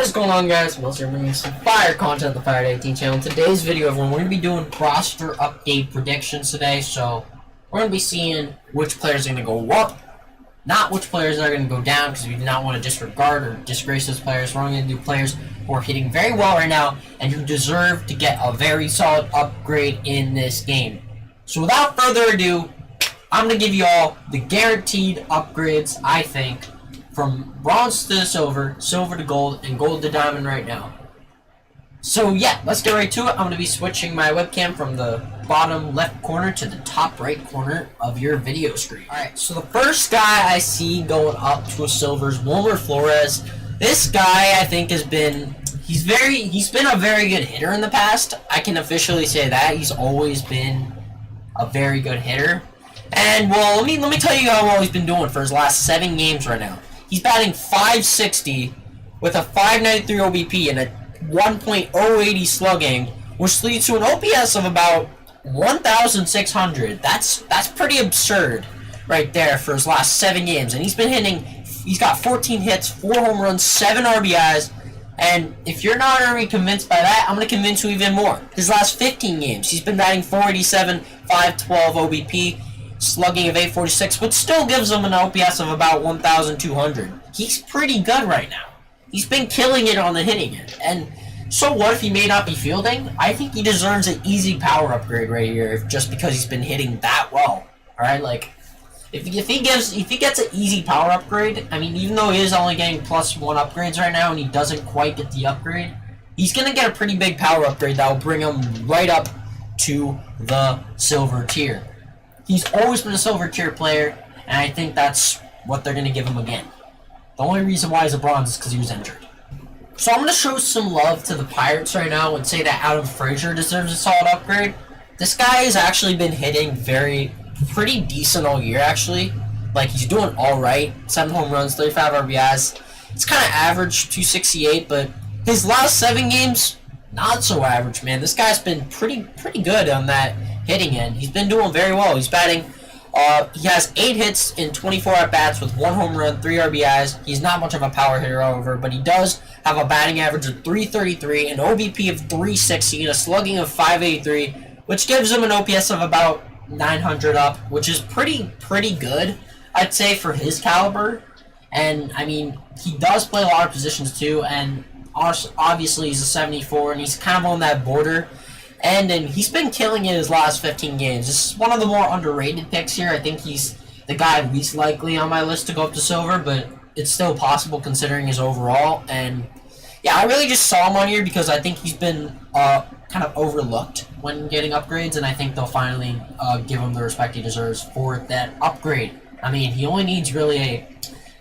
What is going on, guys? We're bringing some fire content on the Fire 18 channel. In today's video, everyone, we're going to be doing roster update predictions today. So we're going to be seeing which players are going to go up, not which players are going to go down, because we do not want to disregard or disgrace those players. We're only going to do players who are hitting very well right now and who deserve to get a very solid upgrade in this game. So without further ado, I'm going to give you all the guaranteed upgrades, I think, from bronze to silver, silver to gold, and gold to diamond right now. So yeah, let's get right to it. I'm going to be switching my webcam from the bottom left corner to the top right corner of your video screen. Alright, so the first guy I see going up to a silver is Wilmer Flores. This guy, I think, he's been a very good hitter in the past. I can officially say that. He's always been a very good hitter. And, well, let me tell you how well he's been doing for his last 7 games right now. He's batting .560 with a .593 OBP and a 1.080 slugging, which leads to an OPS of about 1,600. That's pretty absurd right there for his last 7 games. And he's got 14 hits, 4 home runs, 7 RBIs. And if you're not already convinced by that, I'm going to convince you even more. His last 15 games, he's been batting .487, .512 OBP, slugging of 846, but still gives him an OPS of about 1,200. He's pretty good right now. He's been killing it on the hitting end. And so what if he may not be fielding? I think he deserves an easy power upgrade right here, just because he's been hitting that well. Alright, like, if he gets an easy power upgrade, I mean, even though he is only getting +1 upgrades right now and he doesn't quite get the upgrade, he's going to get a pretty big power upgrade that will bring him right up to the silver tier. He's always been a silver tier player, and I think that's what they're going to give him again. The only reason why he's a bronze is because he was injured. So I'm going to show some love to the Pirates right now and say that Adam Frazier deserves a solid upgrade. This guy has actually been hitting pretty decent all year, actually. Like, he's doing alright. 7 home runs, 35 RBIs. It's kind of average, 268, but his last 7 games, not so average, man. This guy's been pretty good on that hitting end. He's been doing very well. He's batting, he has 8 hits in 24 at-bats with 1 home run, 3 RBIs. He's not much of a power hitter, however, but he does have a batting average of .333, an OBP of .360, and a slugging of .583, which gives him an OPS of about 900 up, which is pretty good, I'd say, for his caliber. And, I mean, he does play a lot of positions, too, and obviously he's a 74, and he's kind of on that border. And he's been killing it his last 15 games. This is one of the more underrated picks here. I think he's the guy least likely on my list to go up to silver, but it's still possible considering his overall. And yeah, I really just saw him on here because I think he's been kind of overlooked when getting upgrades, and I think they'll finally give him the respect he deserves for that upgrade. I mean, he only needs really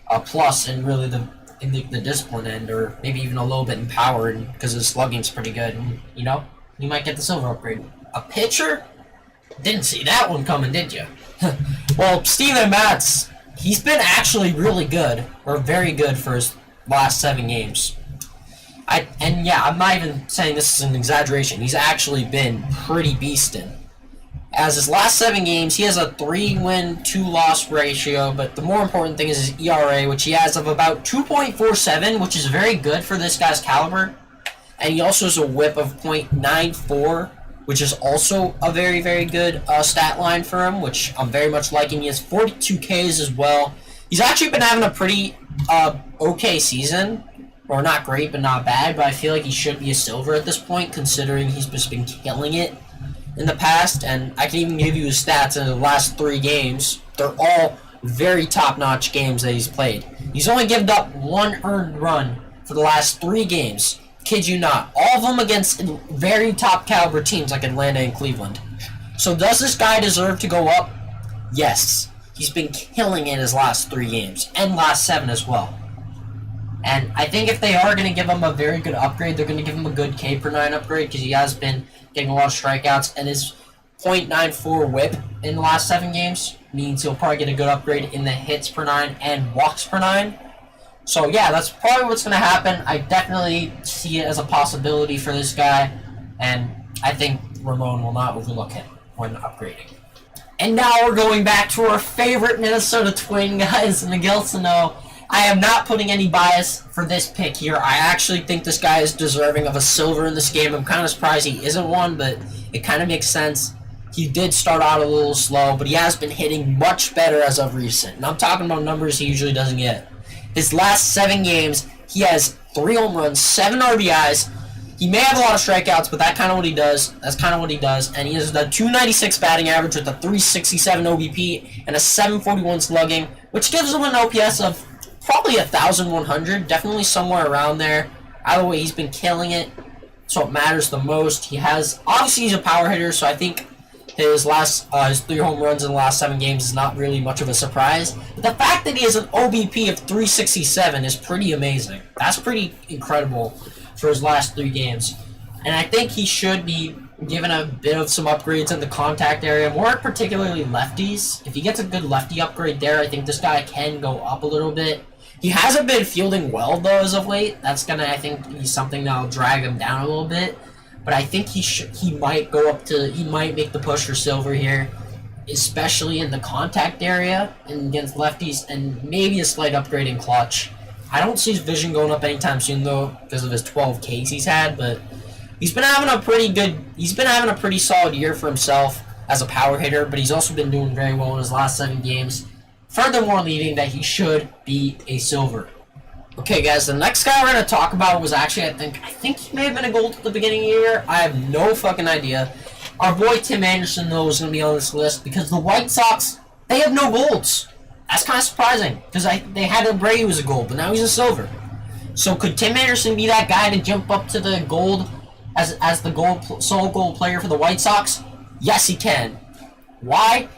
a plus in really the discipline end, or maybe even a little bit in power, because his slugging's pretty good, and, you know, you might get the silver upgrade. A pitcher? Didn't see that one coming, did you? Well, Steven Matz, he's been actually really good, or very good for his last 7 games. And yeah, I'm not even saying this is an exaggeration. He's actually been pretty beastin'. As his last 7 games, he has a 3-win, 2-loss ratio, but the more important thing is his ERA, which he has of about 2.47, which is very good for this guy's caliber. And he also has a whip of .94, which is also a very, very good stat line for him, which I'm very much liking. He has 42 Ks as well. He's actually been having a pretty okay season. Or not great, but not bad. But I feel like he should be a silver at this point, considering he's just been killing it in the past. And I can even give you his stats in the last 3 games. They're all very top-notch games that he's played. He's only given up 1 earned run for the last 3 games. Kid you not. All of them against very top-caliber teams like Atlanta and Cleveland. So does this guy deserve to go up? Yes. He's been killing it his last 3 games. And last 7 as well. And I think if they are going to give him a very good upgrade, they're going to give him a good K per 9 upgrade, because he has been getting a lot of strikeouts, and his .94 whip in the last 7 games means he'll probably get a good upgrade in the hits per 9 and walks per 9. So yeah, that's probably what's going to happen. I definitely see it as a possibility for this guy, and I think Ramon will not overlook him when upgrading. And now we're going back to our favorite Minnesota Twin, guys, Miguel Sano. I am not putting any bias for this pick here. I actually think this guy is deserving of a silver in this game. I'm kind of surprised he isn't one, but it kind of makes sense. He did start out a little slow, but he has been hitting much better as of recent. And I'm talking about numbers he usually doesn't get. His last 7 games, he has 3 home runs, 7 RBIs. He may have a lot of strikeouts, but that's kind of what he does. And he has a 296 batting average with a 367 OBP and a 741 slugging, which gives him an OPS of probably 1,100, definitely somewhere around there. Either way, he's been killing it, so it matters the most. Obviously he's a power hitter, so I think his 3 home runs in the last 7 games is not really much of a surprise. But the fact that he has an OBP of 367 is pretty amazing. That's pretty incredible for his last 3 games. And I think he should be given a bit of some upgrades in the contact area, more particularly lefties. If he gets a good lefty upgrade there, I think this guy can go up a little bit. He hasn't been fielding well, though, as of late. That's going to, I think, be something that'll drag him down a little bit. But I think he might make the push for silver here, especially in the contact area and against lefties, and maybe a slight upgrade in clutch. I don't see his vision going up anytime soon, though, because of his 12 Ks he's had, but he's been having a pretty solid year for himself as a power hitter, but he's also been doing very well in his last 7 games, furthermore leading that he should be a silver. Okay, guys, the next guy we're going to talk about was actually, I think he may have been a gold at the beginning of the year. I have no fucking idea. Our boy Tim Anderson, though, is going to be on this list because the White Sox, they have no golds. That's kind of surprising because they had Brady was a gold, but now he's a silver. So could Tim Anderson be that guy to jump up to the gold as the sole gold player for the White Sox? Yes, he can. Why?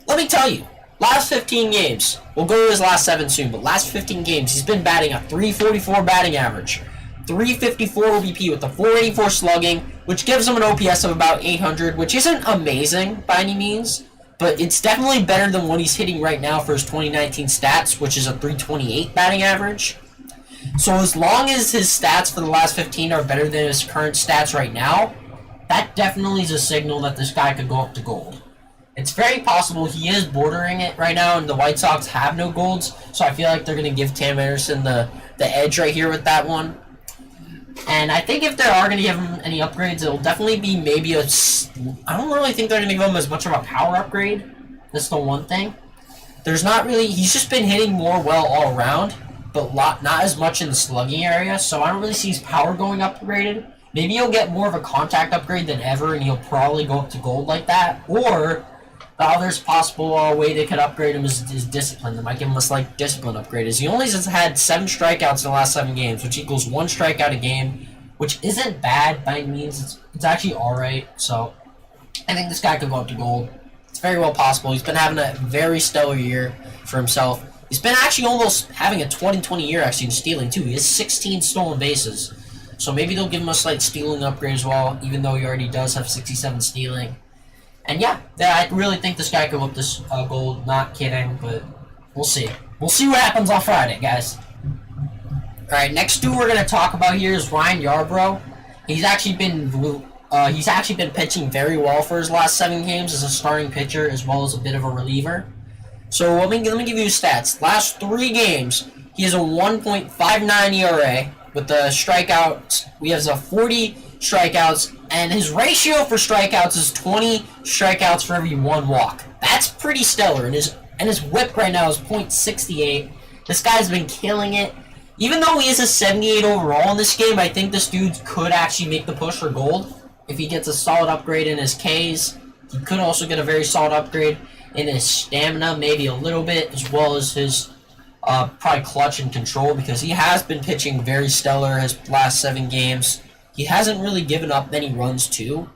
Let me tell you. Last 15 games, we'll go to his last 7 soon, but last 15 games, he's been batting a 344 batting average, 354 OBP with a 484 slugging, which gives him an OPS of about 800, which isn't amazing by any means, but it's definitely better than what he's hitting right now for his 2019 stats, which is a 328 batting average. So as long as his stats for the last 15 are better than his current stats right now, that definitely is a signal that this guy could go up to gold. It's very possible he is bordering it right now, and the White Sox have no golds, so I feel like they're going to give Tim Anderson the edge right here with that one. And I think if they are going to give him any upgrades, it'll definitely be maybe I don't really think they're going to give him as much of a power upgrade. That's the one thing. He's just been hitting more well all around, but not as much in the slugging area, so I don't really see his power going upgraded. Maybe he'll get more of a contact upgrade than ever, and he'll probably go up to gold like that, or the other possible way they could upgrade him is discipline. They might give him a slight discipline upgrade. He only has had 7 strikeouts in the last 7 games, which equals 1 strikeout a game, which isn't bad by any means. It's actually alright. So I think this guy could go up to gold. It's very well possible. He's been having a very stellar year for himself. He's been actually almost having a 20-20 year actually in stealing too. He has 16 stolen bases. So maybe they'll give him a slight stealing upgrade as well, even though he already does have 67 stealing. And yeah, I really think this guy could whip this gold. Not kidding, but we'll see. We'll see what happens on Friday, guys. Alright, next dude we're going to talk about here is Ryan Yarbrough. He's actually been pitching very well for his last 7 games as a starting pitcher as well as a bit of a reliever. So let me give you his stats. Last 3 games, he has a 1.59 ERA with the strikeouts. We have 40 strikeouts, and his ratio for strikeouts is 20 strikeouts for every 1 walk. That's pretty stellar, and his whip right now is .68. This guy's been killing it. Even though he is a 78 overall in this game, I think this dude could actually make the push for gold. If he gets a solid upgrade in his Ks, he could also get a very solid upgrade in his stamina, maybe a little bit, as well as his probably clutch and control, because he has been pitching very stellar his last 7 games. He hasn't really given up many runs too,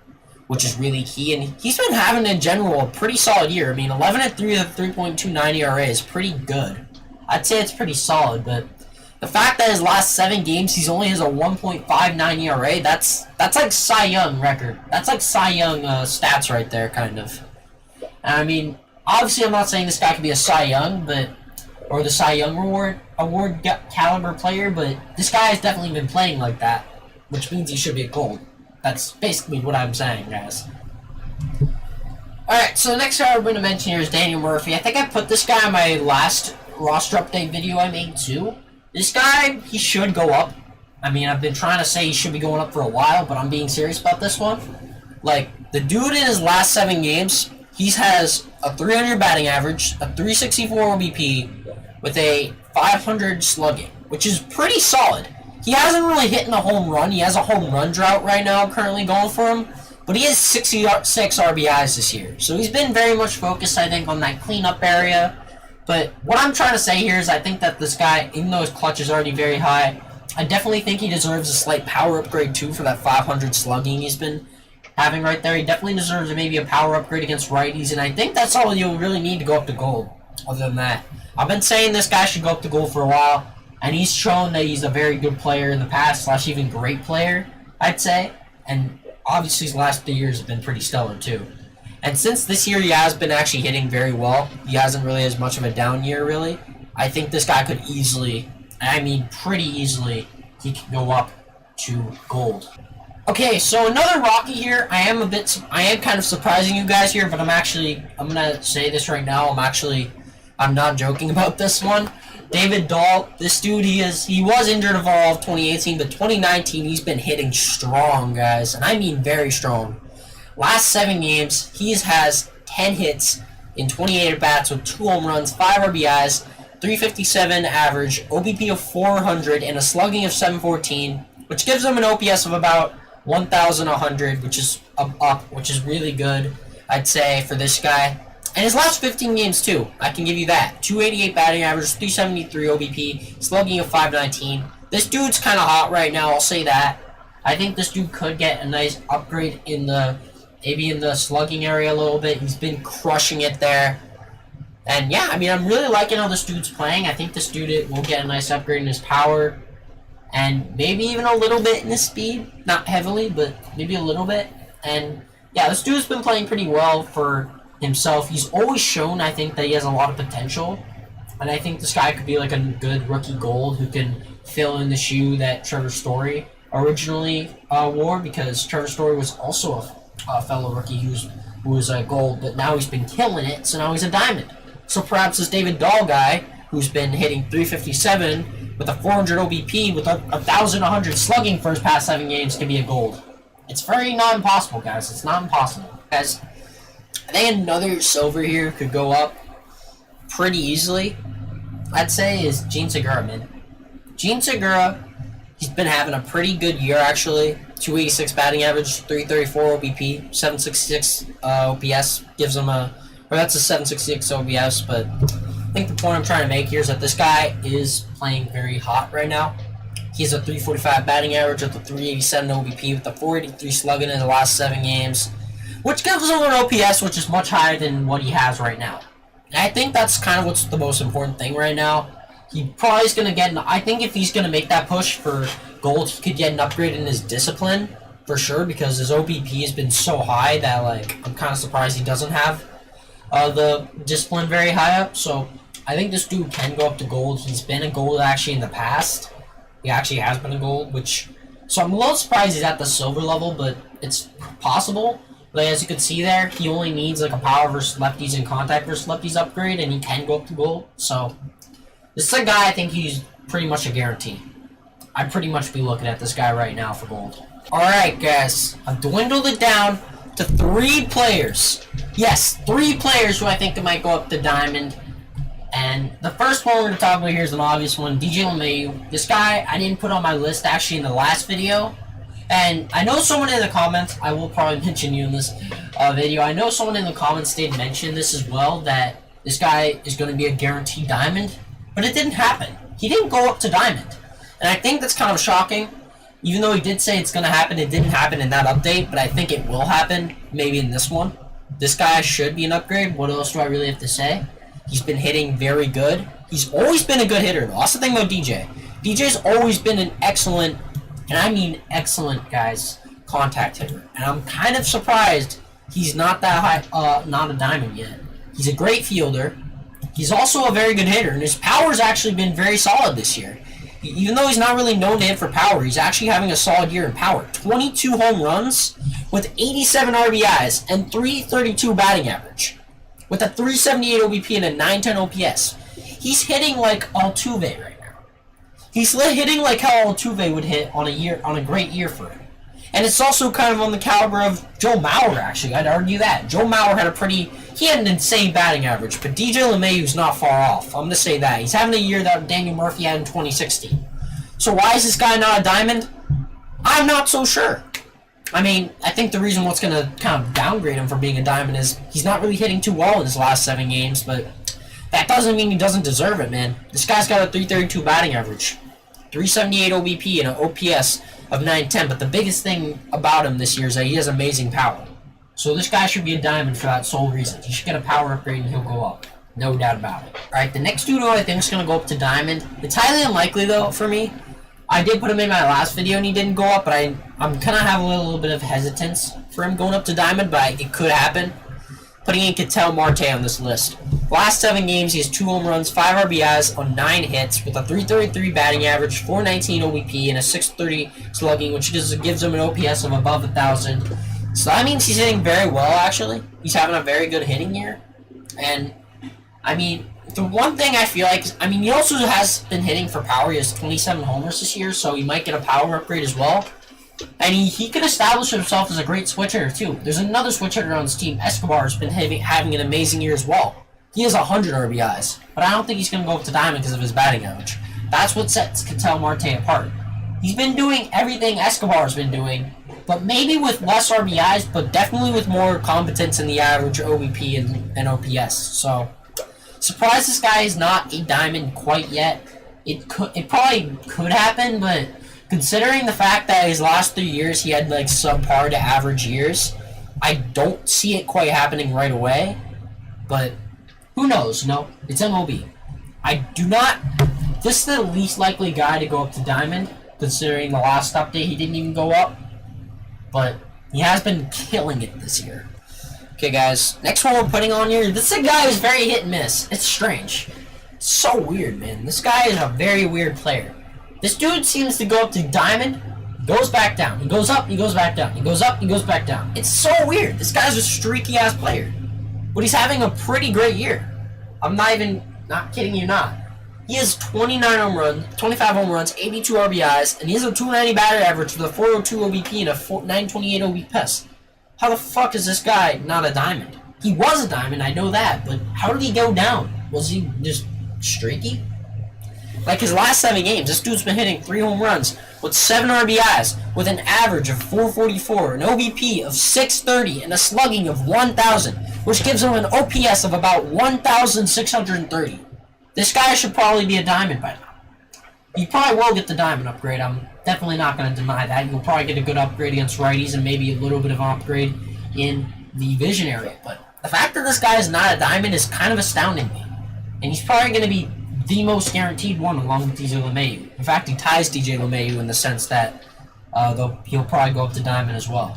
which is really key, and he's been having in general a pretty solid year. I mean, 11-3 with a 3.29 ERA is pretty good. I'd say it's pretty solid, but the fact that his last 7 games he only has a 1.59 ERA, that's like Cy Young record. That's like Cy Young stats right there, kind of. I mean, obviously I'm not saying this guy could be a Cy Young, or the Cy Young award caliber player, but this guy has definitely been playing like that, which means he should be a gold. That's basically what I'm saying, guys. Alright, so the next guy we're going to mention here is Daniel Murphy. I think I put this guy on my last roster update video I made too. This guy, he should go up. I mean, I've been trying to say he should be going up for a while, but I'm being serious about this one. Like, the dude in his last 7 games, he has a 300 batting average, a 364 OBP, with a 500 slugging, which is pretty solid. He hasn't really hit in a home run. He has a home run drought right now currently going for him. But he has 66 RBIs this year. So he's been very much focused, I think, on that cleanup area. But what I'm trying to say here is I think that this guy, even though his clutch is already very high, I definitely think he deserves a slight power upgrade too for that 500 slugging he's been having right there. He definitely deserves maybe a power upgrade against righties. And I think that's all you'll really need to go up to gold. Other than that, I've been saying this guy should go up to gold for a while. And he's shown that he's a very good player in the past, / even great player, I'd say. And obviously his last 2 years have been pretty stellar too. And since this year he has been actually hitting very well, he hasn't really as much of a down year really, I think this guy could easily, I mean pretty easily, he can go up to gold. Okay, so another Rocky here. I am kind of surprising you guys here, but I'm gonna say this right now, I'm not joking about this one. David Dahl, this dude, he was injured of all of 2018, but 2019, he's been hitting strong, guys. And I mean very strong. Last 7 games, he has 10 hits in 28 at-bats with 2 home runs, 5 RBIs, 357 average, OBP of 400, and a slugging of 714, which gives him an OPS of about 1,100, which is up, which is really good, I'd say, for this guy. And his last 15 games, too. I can give you that. 288 batting average, 373 OBP, slugging of 519. This dude's kind of hot right now, I'll say that. I think this dude could get a nice upgrade maybe in the slugging area a little bit. He's been crushing it there. And yeah, I mean, I'm really liking how this dude's playing. I think this dude will get a nice upgrade in his power. And maybe even a little bit in his speed. Not heavily, but maybe a little bit. And yeah, this dude's been playing pretty well for himself. He's always shown, I think, that he has a lot of potential, and I think this guy could be like a good rookie gold who can fill in the shoe that Trevor Story originally wore, because Trevor Story was also a fellow rookie who was a gold, but now he's been killing it, so now he's a diamond. So perhaps this David Dahl guy, who's been hitting 357 with a 400 OBP with 1,100 slugging for his past 7 games, can be a gold. It's very not impossible, guys. It's not impossible. Guys, I think another silver here could go up pretty easily, I'd say, is Gene Segura, man. Gene Segura, he's been having a pretty good year, actually. 286 batting average, 334 OBP, 766 OPS gives him or that's a 766 OPS, but I think the point I'm trying to make here is that this guy is playing very hot right now. He has a 345 batting average with a 387 OBP with a 483 slugging in the last 7 games. Which gives him an OPS which is much higher than what he has right now. And I think that's kind of what's the most important thing right now. He probably is going to get, I think if he's going to make that push for gold, he could get an upgrade in his discipline, for sure, because his OBP has been so high that, like, I'm kind of surprised he doesn't have the discipline very high up. So I think this dude can go up to gold. He's been a gold actually in the past. He actually has been a gold, so I'm a little surprised he's at the silver level, but it's possible. But as you can see there, he only needs like a power versus lefties and contact versus lefties upgrade, and he can go up to gold. So this is a guy I think he's pretty much a guarantee. I'd pretty much be looking at this guy right now for gold. Alright guys, I've dwindled it down to 3 players. Yes, 3 players who I think might go up to diamond. And the first one we're going to talk about here is an obvious one, DJ LeMahieu. This guy I didn't put on my list actually in the last video. And I know someone in the comments, I will probably mention you in this video, I know someone in the comments did mention this as well, that this guy is going to be a guaranteed diamond, but it didn't happen. He didn't go up to diamond. And I think that's kind of shocking. Even though he did say it's going to happen, it didn't happen in that update, but I think it will happen, maybe in this one. This guy should be an upgrade. What else do I really have to say? He's been hitting very good. He's always been a good hitter, though. That's the thing about DJ. DJ's always been an excellent, and I mean excellent, guys, contact hitter. And I'm kind of surprised he's not that high, not a diamond yet. He's a great fielder. He's also a very good hitter, and his power's actually been very solid this year. Even though he's not really known to hit for power, he's actually having a solid year in power. 22 home runs with 87 RBIs and 332 batting average, with a 378 OBP and a 910 OPS. He's hitting like Altuve right now. He's hitting like how Altuve would hit on a great year for him. And it's also kind of on the caliber of Joe Mauer, actually. I'd argue that. Joe Mauer he had an insane batting average, but DJ LeMahieu's not far off. I'm going to say that. He's having a year that Daniel Murphy had in 2016. So why is this guy not a diamond? I'm not so sure. I mean, I think the reason what's going to kind of downgrade him from being a diamond is he's not really hitting too well in his last 7 games, but that doesn't mean he doesn't deserve it, man. This guy's got a 332 batting average, 378 OBP, and an OPS of 910, but the biggest thing about him this year is that he has amazing power. So this guy should be a diamond for that sole reason. He should get a power upgrade and he'll go up. No doubt about it. Alright, the next dude I think is going to go up to diamond. It's highly unlikely, though, for me. I did put him in my last video and he didn't go up, but I'm kind of have a little bit of hesitance for him going up to diamond, but it could happen. Putting in Ketel Marte on this list. Last 7 games, he has 2 home runs, 5 RBIs on 9 hits with a 333 batting average, 419 OBP, and a 630 slugging, which gives him an OPS of above 1,000. So that means he's hitting very well, actually. He's having a very good hitting year. And, I mean, the one thing I feel like, he also has been hitting for power. He has 27 homers this year, so he might get a power upgrade as well. And he can establish himself as a great switch hitter, too. There's another switch hitter on his team. Escobar has been having an amazing year as well. He has 100 RBIs, but I don't think he's going to go up to diamond because of his batting average. That's what sets Ketel Marte apart. He's been doing everything Escobar's been doing, but maybe with less RBIs, but definitely with more competence in the average OBP and OPS. So, surprised this guy is not a diamond quite yet. It probably could happen, but considering the fact that his last 3 years he had like subpar to average years, I don't see it quite happening right away. But who knows? No, it's MLB. This is the least likely guy to go up to diamond, considering the last update he didn't even go up. But he has been killing it this year. Okay, guys, next one we're putting on here. This is a guy who's very hit and miss. It's strange. It's so weird, man. This guy is a very weird player. This dude seems to go up to diamond, goes back down. He goes up, he goes back down. He goes up, he goes back down. It's so weird. This guy's a streaky-ass player. But he's having a pretty great year. I'm not kidding you not. He has 25 home runs, 82 RBIs, and he has a 290 batter average with a 402 OBP and a 928 OBP. How the fuck is this guy not a diamond? He was a diamond, I know that, but how did he go down? Was he just streaky? Like his last 7 games, this dude's been hitting 3 home runs with 7 RBIs with an average of 444, an OBP of 630, and a slugging of 1,000, which gives him an OPS of about 1,630. This guy should probably be a diamond by now. He probably will get the diamond upgrade. I'm definitely not going to deny that. He'll probably get a good upgrade against righties and maybe a little bit of an upgrade in the vision area. But the fact that this guy is not a diamond is kind of astounding me. And he's probably going to be the most guaranteed one along with DJ LeMahieu. In fact, he ties DJ LeMahieu in the sense that he'll probably go up to diamond as well.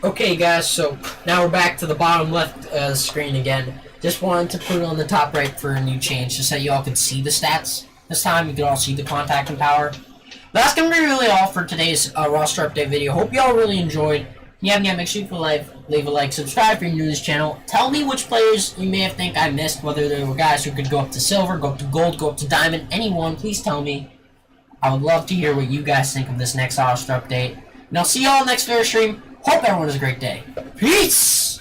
Okay, guys, so now we're back to the bottom left screen again. Just wanted to put it on the top right for a new change, just so you all could see the stats. This time, you could all see the contact and power. But that's going to be really all for today's roster update video. Hope you all really enjoyed. If you haven't yet, make sure you leave a like, subscribe if you're new to this channel. Tell me which players you may have think I missed, whether there were guys who could go up to silver, go up to gold, go up to diamond, anyone, please tell me. I would love to hear what you guys think of this next roster update. And I'll see you all next video stream. Hope everyone has a great day. Peace!